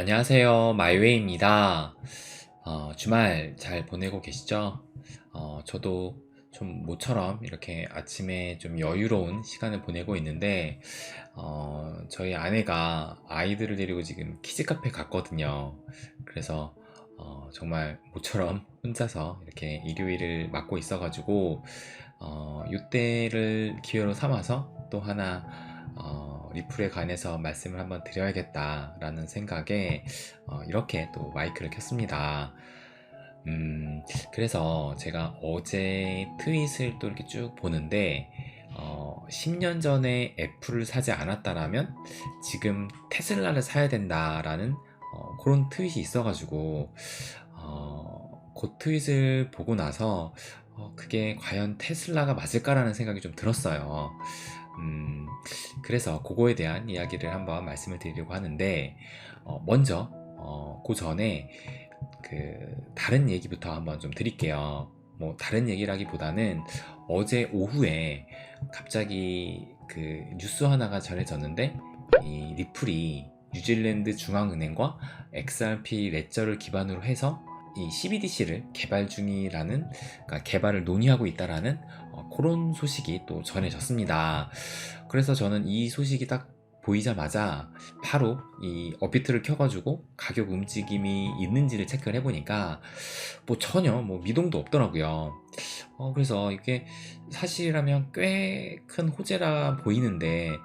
안녕하세요. 마이웨이입니다. 주말 잘 보내고 계시죠? 저도 좀 모처럼 이렇게 아침에 좀 여유로운 시간을 보내고 있는데, 저희 아내가 아이들을 데리고 지금 키즈카페 갔거든요. 그래서 정말 모처럼 혼자서 이렇게 일요일을 맞고 있어가지고, 이때를 기회로 삼아서 또 하나 리플에 관해서 말씀을 한번 드려야겠다라는 생각에 이렇게 또 마이크를 켰습니다. 그래서 제가 어제 트윗을 또 이렇게 쭉 보는데 10년 전에 애플을 사지 않았다라면 지금 테슬라를 사야 된다라는 그런 트윗이 있어가지고 그 트윗을 보고 나서 그게 과연 테슬라가 맞을까라는 생각이 좀 들었어요. 음, 그래서 그거에 대한 이야기를 한번 말씀을 드리려고 하는데, 먼저, 그 전에, 다른 얘기부터 한번 좀 드릴게요. 뭐, 다른 얘기라기보다는 어제 오후에 갑자기 그 뉴스 하나가 전해졌는데, 이 리플이 뉴질랜드 중앙은행과 XRP 레저를 기반으로 해서 이 CBDC를 개발 중이라는, 그러니까 개발을 논의하고 있다라는 그런 소식이 또 전해졌습니다. 그래서 저는 이 소식이 딱 보이자마자 바로 이 업비트를 켜가지고 가격 움직임이 있는지를 체크를 해보니까 뭐 전혀 뭐 미동도 없더라고요. 그래서 이게 사실이라면 꽤 큰 호재라 보이는데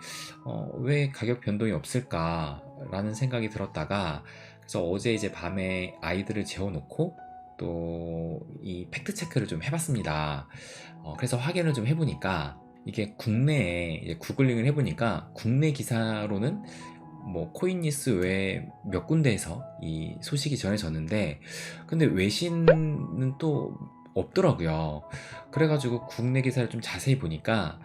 왜 가격 변동이 없을까라는 생각이 들었다가, 그래서 어제 이제 밤에 아이들을 재워놓고 또 이 팩트 체크를 좀 해봤습니다. 그래서 확인을 좀 해보니까 이게 국내에 이제 구글링을 해보니까 국내 기사로는 뭐 코인니스 외에 몇 군데에서 이 소식이 전해졌는데, 근데 외신은 또 없더라고요. 그래가지고 국내 기사를 좀 자세히 보니까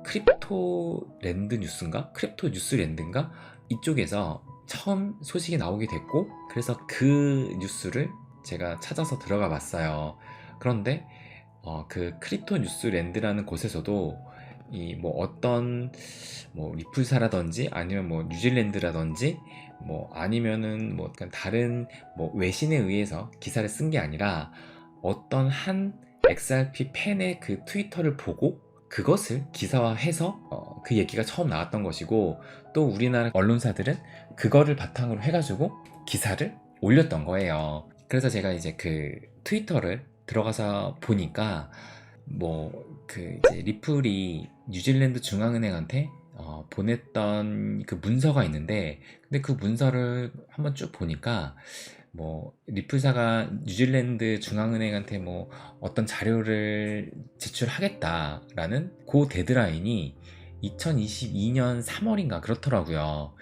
크립토 랜드 뉴스인가? 크립토 뉴스 랜드인가? 이쪽에서 처음 소식이 나오게 됐고, 그래서 그 뉴스를 제가 찾아서 들어가 봤어요. 그런데 그 크립토 뉴스 랜드라는 곳에서도 이 뭐 어떤 뭐 리플사라든지 아니면 뭐 뉴질랜드라든지 뭐 아니면은 뭐 약간 다른 뭐 외신에 의해서 기사를 쓴 게 아니라 어떤 한 XRP 팬의 그 트위터를 보고 그것을 기사화해서 그 얘기가 처음 나왔던 것이고, 또 우리나라 언론사들은 그거를 바탕으로 해가지고 기사를 올렸던 거예요. 그래서 제가 이제 그 트위터를 들어가서 보니까 뭐 그 이제 리플이 뉴질랜드 중앙은행한테 보냈던 그 문서가 있는데, 근데 그 문서를 한번 쭉 보니까 뭐 리플사가 뉴질랜드 중앙은행한테 뭐 어떤 자료를 제출하겠다라는 그 데드라인이 2022년 3월인가 그렇더라고요.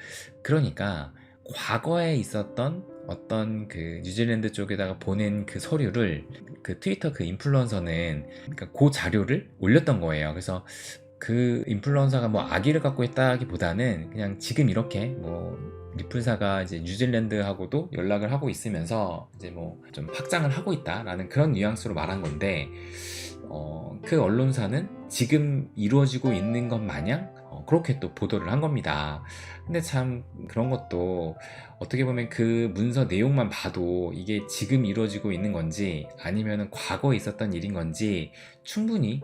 그러니까 과거에 있었던 어떤 그 뉴질랜드 쪽에다가 보낸 그 서류를 그 트위터 그 인플루언서는 그러니까 그 자료를 올렸던 거예요. 그래서 그 인플루언서가 뭐 악의를 갖고 있다기보다는 그냥 지금 이렇게 뭐 리플사가 이제 뉴질랜드하고도 연락을 하고 있으면서 이제 뭐 좀 확장을 하고 있다라는 그런 뉘앙스로 말한 건데, 그 언론사는 지금 이루어지고 있는 것 마냥 그렇게 또 보도를 한 겁니다. 근데 참 그런 것도 어떻게 보면 그 문서 내용만 봐도 이게 지금 이루어지고 있는 건지 아니면 과거에 있었던 일인 건지 충분히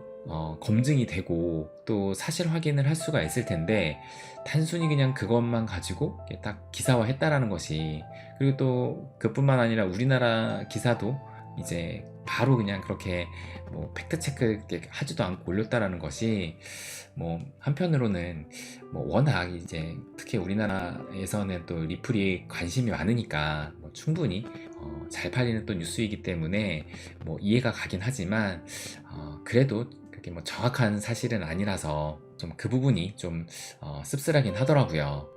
검증이 되고 또 사실 확인을 할 수가 있을 텐데, 단순히 그냥 그것만 가지고 이렇게 딱 기사화했다라는 것이, 그리고 또 그뿐만 아니라 우리나라 기사도 이제 바로 그냥 그렇게 뭐 팩트 체크 하지도 않고 올렸다라는 것이 뭐 한편으로는 뭐 워낙 이제 특히 우리나라에서는 또 리플이 관심이 많으니까 뭐 충분히 잘 팔리는 또 뉴스이기 때문에 뭐 이해가 가긴 하지만 그래도 그렇게 뭐 정확한 사실은 아니라서 좀 그 부분이 좀 씁쓸하긴 하더라고요.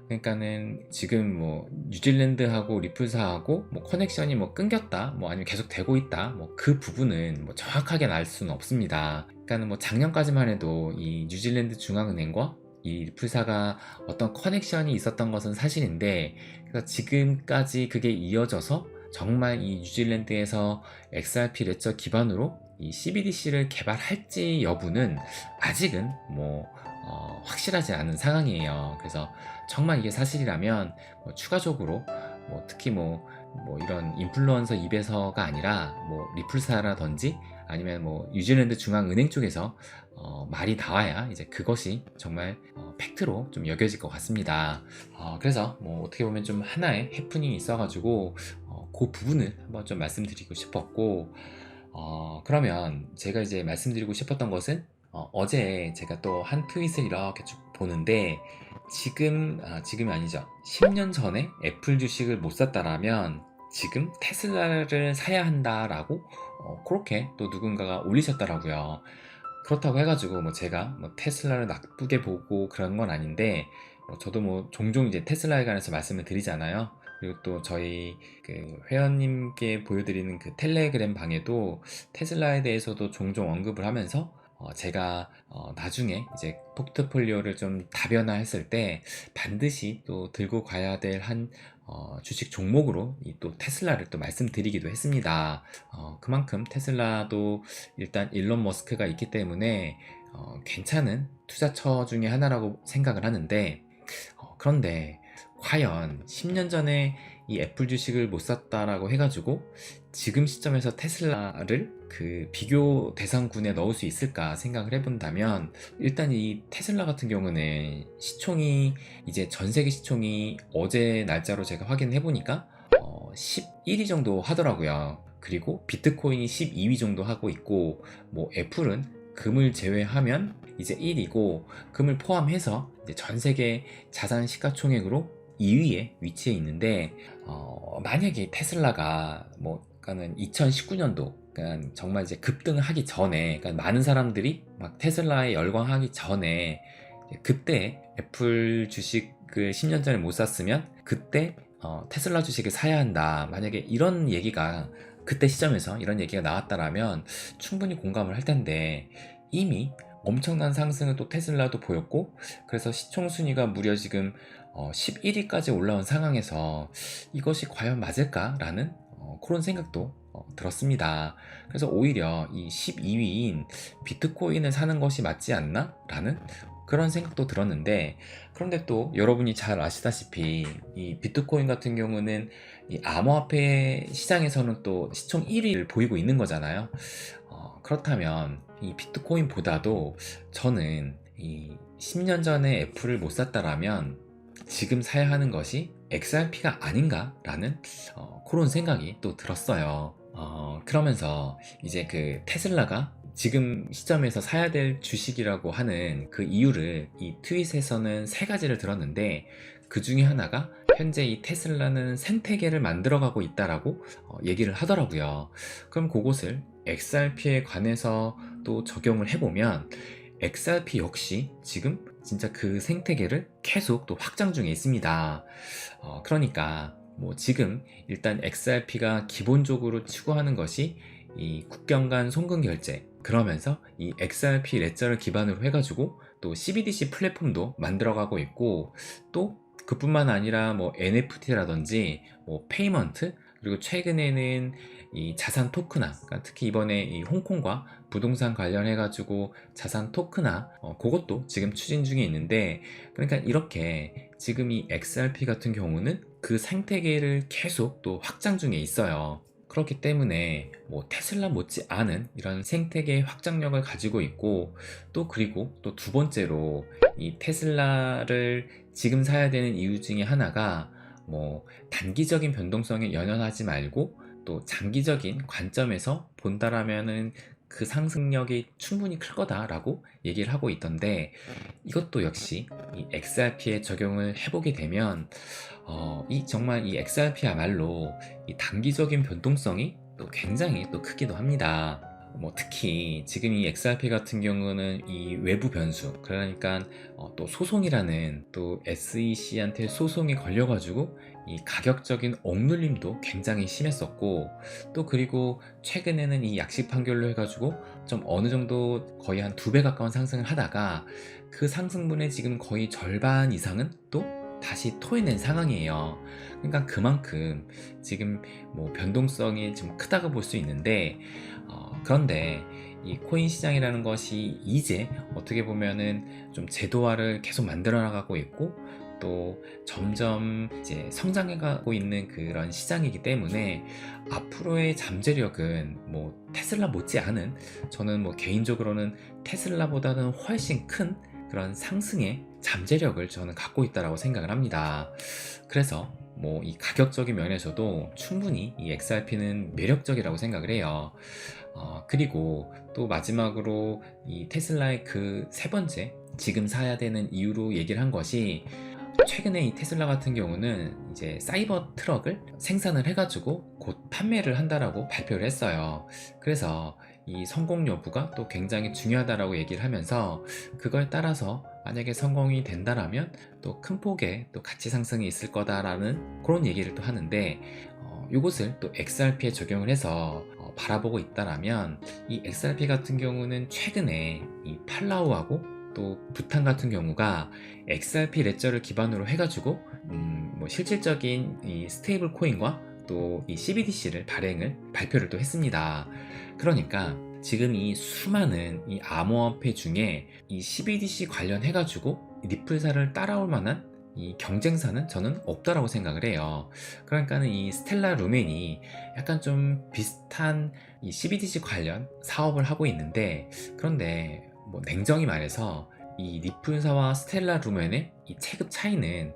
그러니까는 지금 뭐 뉴질랜드하고 리플사하고 뭐 커넥션이 뭐 끊겼다 뭐 아니면 계속 되고 있다 뭐 그 부분은 뭐 정확하게 알 수는 없습니다. 그러니까는 뭐 작년까지만 해도 이 뉴질랜드 중앙은행과 이 리플사가 어떤 커넥션이 있었던 것은 사실인데, 그래서 지금까지 그게 이어져서 정말 이 뉴질랜드에서 XRP 레저 기반으로 이 CBDC를 개발할지 여부는 아직은 뭐 확실하지 않은 상황이에요. 그래서 정말 이게 사실이라면 뭐 추가적으로 뭐 특히 뭐 이런 인플루언서 입에서가 아니라 뭐 리플사라든지 아니면 뭐 뉴질랜드 중앙은행 쪽에서 말이 나와야 이제 그것이 정말 팩트로 좀 여겨질 것 같습니다. 그래서 뭐 어떻게 보면 좀 하나의 해프닝이 있어가지고 그 부분을 한번 좀 말씀드리고 싶었고, 그러면 제가 이제 말씀드리고 싶었던 것은 어제 제가 또 한 트윗을 이렇게 쭉 보는데, 지금이 아니죠. 10년 전에 애플 주식을 못 샀다라면 지금 테슬라를 사야 한다라고 그렇게 또 누군가가 올리셨더라고요. 그렇다고 해가지고 뭐 제가 뭐 테슬라를 나쁘게 보고 그런 건 아닌데, 저도 뭐 종종 이제 테슬라에 관해서 말씀을 드리잖아요. 그리고 또 저희 그 회원님께 보여드리는 그 텔레그램 방에도 테슬라에 대해서도 종종 언급을 하면서 제가 나중에 이제 포트폴리오를 좀 다변화했을 때 반드시 또 들고 가야 될 한 주식 종목으로 이 또 테슬라를 또 말씀드리기도 했습니다. 그만큼 테슬라도 일단 일론 머스크가 있기 때문에 괜찮은 투자처 중에 하나라고 생각을 하는데, 그런데 과연 10년 전에 이 애플 주식을 못 샀다라고 해가지고 지금 시점에서 테슬라를 그 비교 대상군에 넣을 수 있을까 생각을 해본다면, 일단 이 테슬라 같은 경우는 시총이 이제 전 세계 시총이 어제 날짜로 제가 확인해 보니까 11위 정도 하더라고요. 그리고 비트코인이 12위 정도 하고 있고, 뭐 애플은 금을 제외하면 이제 1위고, 금을 포함해서 이제 전 세계 자산 시가총액으로 2위에 위치해 있는데, 만약에 테슬라가 그러니까는 2019년도, 그러니까 정말 이제 급등을 하기 전에, 그러니까 많은 사람들이 막 테슬라에 열광하기 전에 그때 애플 주식을 10년 전에 못 샀으면 그때 테슬라 주식을 사야 한다, 만약에 이런 얘기가 그때 시점에서 이런 얘기가 나왔다라면 충분히 공감을 할 텐데, 이미 엄청난 상승을 또 테슬라도 보였고, 그래서 시총 순위가 무려 지금 11위까지 올라온 상황에서 이것이 과연 맞을까라는 그런 생각도 들었습니다. 그래서 오히려 이 12위인 비트코인을 사는 것이 맞지 않나? 라는 그런 생각도 들었는데, 그런데 또 여러분이 잘 아시다시피 이 비트코인 같은 경우는 이 암호화폐 시장에서는 또 시총 1위를 보이고 있는 거잖아요. 그렇다면 이 비트코인보다도 저는 이 10년 전에 애플을 못 샀다라면 지금 사야 하는 것이 XRP가 아닌가라는 그런 생각이 또 들었어요. 그러면서 이제 그 테슬라가 지금 시점에서 사야 될 주식이라고 하는 그 이유를 이 트윗에서는 세 가지를 들었는데, 그 중에 하나가 현재 이 테슬라는 생태계를 만들어가고 있다라고 얘기를 하더라고요. 그럼 그것을 XRP에 관해서 또 적용을 해보면 XRP 역시 지금 진짜 그 생태계를 계속 또 확장 중에 있습니다. 그러니까 뭐 지금 일단 XRP가 기본적으로 추구하는 것이 이 국경 간 송금 결제, 그러면서 이 XRP 레저를 기반으로 해가지고 또 CBDC 플랫폼도 만들어가고 있고, 또 그뿐만 아니라 뭐 NFT라든지 뭐 페이먼트, 그리고 최근에는 이 자산 토크나, 그러니까 특히 이번에 이 홍콩과 부동산 관련해가지고 자산 토크나 그것도 지금 추진 중에 있는데, 그러니까 이렇게 지금 이 XRP 같은 경우는 그 생태계를 계속 또 확장 중에 있어요. 그렇기 때문에 뭐 테슬라 못지 않은 이런 생태계 확장력을 가지고 있고, 또 그리고 또 두 번째로 이 테슬라를 지금 사야 되는 이유 중에 하나가 뭐 단기적인 변동성에 연연하지 말고 또 장기적인 관점에서 본다라면은 그 상승력이 충분히 클 거다라고 얘기를 하고 있던데, 이것도 역시 이 XRP에 적용을 해보게 되면 이 정말 이 XRP야말로 이 단기적인 변동성이 또 굉장히 또 크기도 합니다. 뭐 특히 지금 이 XRP 같은 경우는 이 외부 변수, 그러니까 또 소송이라는, 또 SEC한테 소송이 걸려가지고 이 가격적인 억눌림도 굉장히 심했었고, 또 그리고 최근에는 이 약식 판결로 해가지고 좀 어느 정도 거의 한 2배 가까운 상승을 하다가 그 상승분의 지금 거의 절반 이상은 또 다시 토해낸 상황이에요. 그러니까 그만큼 지금 뭐 변동성이 좀 크다고 볼 수 있는데, 그런데 이 코인 시장이라는 것이 이제 어떻게 보면은 좀 제도화를 계속 만들어 나가고 있고, 또 점점 이제 성장해가고 있는 그런 시장이기 때문에 앞으로의 잠재력은 뭐 테슬라 못지않은, 저는 뭐 개인적으로는 테슬라보다는 훨씬 큰 그런 상승의 잠재력을 저는 갖고 있다고 생각을 합니다. 그래서 뭐 이 가격적인 면에서도 충분히 이 XRP는 매력적이라고 생각을 해요. 그리고 또 마지막으로 이 테슬라의 그 세 번째 지금 사야 되는 이유로 얘기를 한 것이, 최근에 이 테슬라 같은 경우는 이제 사이버 트럭을 생산을 해가지고 곧 판매를 한다라고 발표를 했어요. 그래서 이 성공 여부가 또 굉장히 중요하다라고 얘기를 하면서, 그거에 따라서 만약에 성공이 된다라면 또 큰 폭의 또 가치 상승이 있을 거다라는 그런 얘기를 또 하는데, 이것을 또 XRP에 적용을 해서 바라보고 있다라면, 이 XRP 같은 경우는 최근에 이 팔라우하고 또 부탄 같은 경우가 XRP 레저를 기반으로 해가지고 뭐 실질적인 이 스테이블 코인과 또 이 CBDC를 발표를 또 했습니다. 그러니까 지금 이 수많은 이 암호화폐 중에 이 CBDC 관련해가지고 리플사를 따라올 만한 이 경쟁사는 저는 없다라고 생각을 해요. 그러니까는 이 스텔라 루멘이 약간 좀 비슷한 이 CBDC 관련 사업을 하고 있는데, 그런데 뭐 냉정히 말해서 이 리플사와 스텔라 루멘의 이 체급 차이는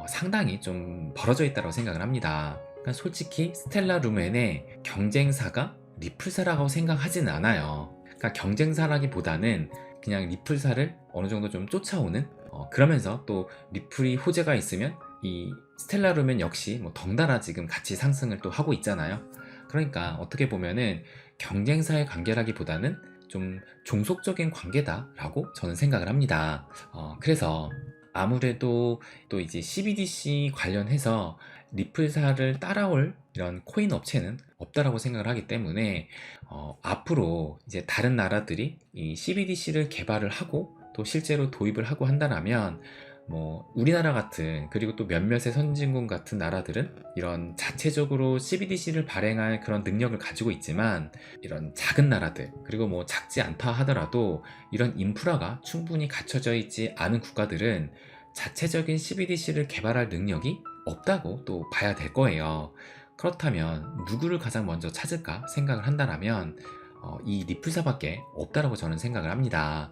상당히 좀 벌어져 있다고 생각을 합니다. 그러니까 솔직히 스텔라 루멘의 경쟁사가 리플사라고 생각하지는 않아요. 그러니까 경쟁사라기보다는 그냥 리플사를 어느 정도 좀 쫓아오는, 그러면서 또 리플이 호재가 있으면 이 스텔라 루멘 역시 뭐 덩달아 지금 같이 상승을 또 하고 있잖아요. 그러니까 어떻게 보면은 경쟁사의 관계라기보다는 좀 종속적인 관계다라고 저는 생각을 합니다. 그래서 아무래도 또 이제 CBDC 관련해서 리플사를 따라올 이런 코인 업체는 없다라고 생각을 하기 때문에, 앞으로 이제 다른 나라들이 이 CBDC를 개발을 하고 또 실제로 도입을 하고 한다면, 뭐 우리나라 같은, 그리고 또 몇몇의 선진국 같은 나라들은 이런 자체적으로 CBDC를 발행할 그런 능력을 가지고 있지만, 이런 작은 나라들, 그리고 뭐 작지 않다 하더라도 이런 인프라가 충분히 갖춰져 있지 않은 국가들은 자체적인 CBDC를 개발할 능력이 없다고 또 봐야 될 거예요. 그렇다면 누구를 가장 먼저 찾을까 생각을 한다면 이 리플사밖에 없다라고 저는 생각을 합니다.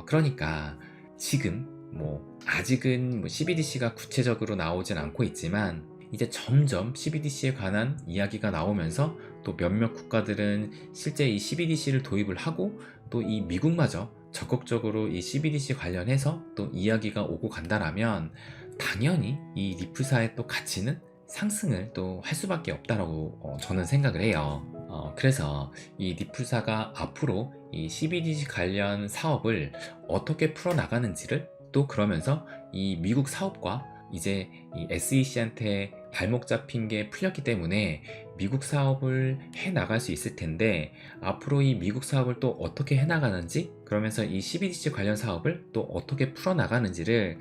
그러니까 지금 뭐 아직은 뭐 CBDC가 구체적으로 나오진 않고 있지만, 이제 점점 CBDC에 관한 이야기가 나오면서 또 몇몇 국가들은 실제 이 CBDC를 도입을 하고, 또 이 미국마저 적극적으로 이 CBDC 관련해서 또 이야기가 오고 간다라면, 당연히 이 리플사의 또 가치는 상승을 또 할 수밖에 없다라고 저는 생각을 해요. 그래서 이 리플사가 앞으로 이 CBDC 관련 사업을 어떻게 풀어나가는지를, 또 그러면서 이 미국 사업과 이제 이 SEC한테 발목 잡힌 게 풀렸기 때문에 미국 사업을 해 나갈 수 있을 텐데, 앞으로 이 미국 사업을 또 어떻게 해 나가는지, 그러면서 이 CBDC 관련 사업을 또 어떻게 풀어 나가는지를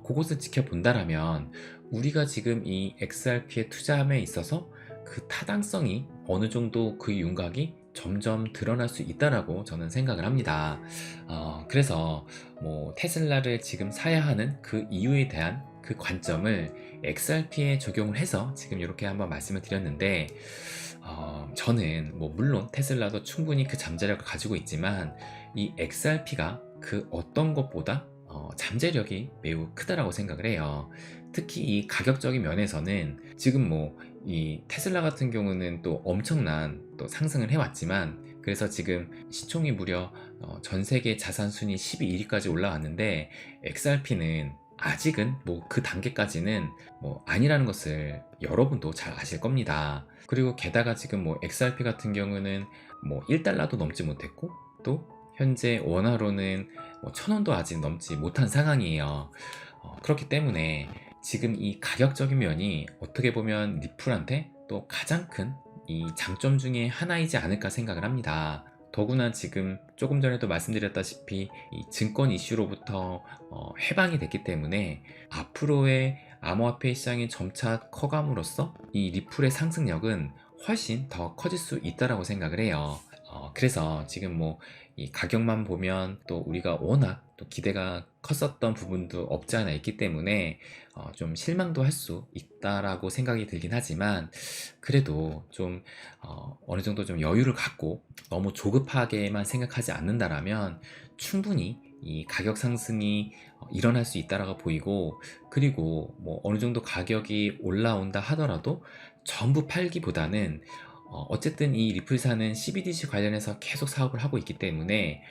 그것을 지켜본다라면, 우리가 지금 이 XRP에 투자함에 있어서 그 타당성이 어느 정도, 그 윤곽이 점점 드러날 수 있다라고 저는 생각을 합니다. 그래서 뭐 테슬라를 지금 사야 하는 그 이유에 대한 그 관점을 XRP에 적용을 해서 지금 이렇게 한번 말씀을 드렸는데, 저는 뭐 물론 테슬라도 충분히 그 잠재력을 가지고 있지만, 이 XRP가 그 어떤 것보다 잠재력이 매우 크다라고 생각을 해요. 특히 이 가격적인 면에서는 지금 뭐 이 테슬라 같은 경우는 또 엄청난 또 상승을 해왔지만, 그래서 지금 시총이 무려 전 세계 자산 순위 12위까지 올라왔는데, XRP는 아직은 뭐 그 단계까지는 뭐 아니라는 것을 여러분도 잘 아실 겁니다. 그리고 게다가 지금 뭐 XRP 같은 경우는 뭐 1달러도 넘지 못했고, 또 현재 원화로는 뭐 1,000원도 아직 넘지 못한 상황이에요. 그렇기 때문에 지금 이 가격적인 면이 어떻게 보면 리플한테 또 가장 큰 이 장점 중에 하나이지 않을까 생각을 합니다. 더구나 지금 조금 전에도 말씀드렸다시피 이 증권 이슈로부터 해방이 됐기 때문에, 앞으로의 암호화폐 시장이 점차 커감으로써 이 리플의 상승력은 훨씬 더 커질 수 있다라고 생각을 해요. 그래서 지금 뭐 이 가격만 보면 또 우리가 워낙 또 기대가 컸었던 부분도 없지 않아 있기 때문에 좀 실망도 할 수 있다라고 생각이 들긴 하지만, 그래도 좀 어느 정도 좀 여유를 갖고 너무 조급하게만 생각하지 않는다라면 충분히 이 가격 상승이 일어날 수 있다라고 보이고, 그리고 뭐 어느 정도 가격이 올라온다 하더라도 전부 팔기보다는 어쨌든 이 리플사는 CBDC 관련해서 계속 사업을 하고 있기 때문에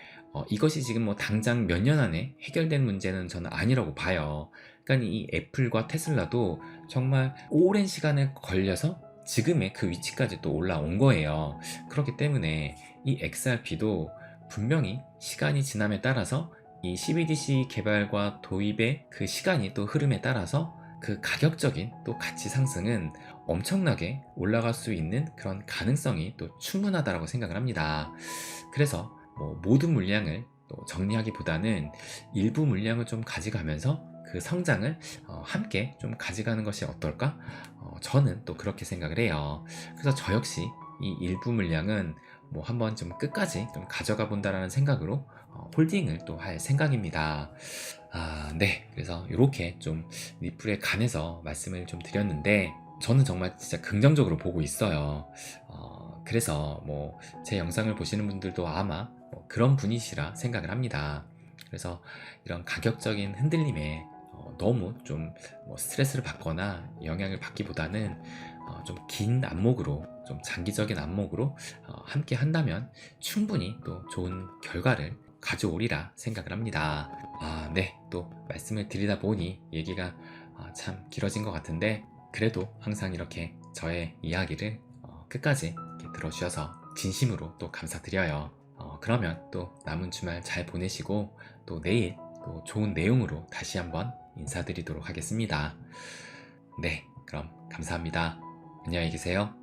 이것이 지금 뭐 당장 몇 년 안에 해결된 문제는 저는 아니라고 봐요. 그러니까 이 애플과 테슬라도 정말 오랜 시간을 걸려서 지금의 그 위치까지 또 올라온 거예요. 그렇기 때문에 이 XRP도 분명히 시간이 지남에 따라서 이 CBDC 개발과 도입의 그 시간이 또 흐름에 따라서 그 가격적인 또 가치 상승은 엄청나게 올라갈 수 있는 그런 가능성이 또 충분하다고 생각을 합니다. 그래서 뭐 모든 물량을 또 정리하기보다는 일부 물량을 좀 가져가면서 그 성장을 함께 좀 가져가는 것이 어떨까? 저는 또 그렇게 생각을 해요. 그래서 저 역시 이 일부 물량은 뭐 한번 좀 끝까지 좀 가져가 본다라는 생각으로 홀딩을 또 할 생각입니다. 네. 그래서 이렇게 좀 리플에 관해서 말씀을 좀 드렸는데, 저는 정말 진짜 긍정적으로 보고 있어요. 그래서 뭐 제 영상을 보시는 분들도 아마 뭐 그런 분이시라 생각을 합니다. 그래서 이런 가격적인 흔들림에 너무 좀 뭐 스트레스를 받거나 영향을 받기보다는 좀 긴 안목으로, 좀 장기적인 안목으로 함께 한다면 충분히 또 좋은 결과를 가져오리라 생각을 합니다. 네. 또 말씀을 드리다 보니 얘기가 참 길어진 것 같은데, 그래도 항상 이렇게 저의 이야기를 끝까지 이렇게 들어주셔서 진심으로 또 감사드려요. 그러면 또 남은 주말 잘 보내시고, 또 내일 또 좋은 내용으로 다시 한번 인사드리도록 하겠습니다. 네. 그럼 감사합니다. 안녕히 계세요.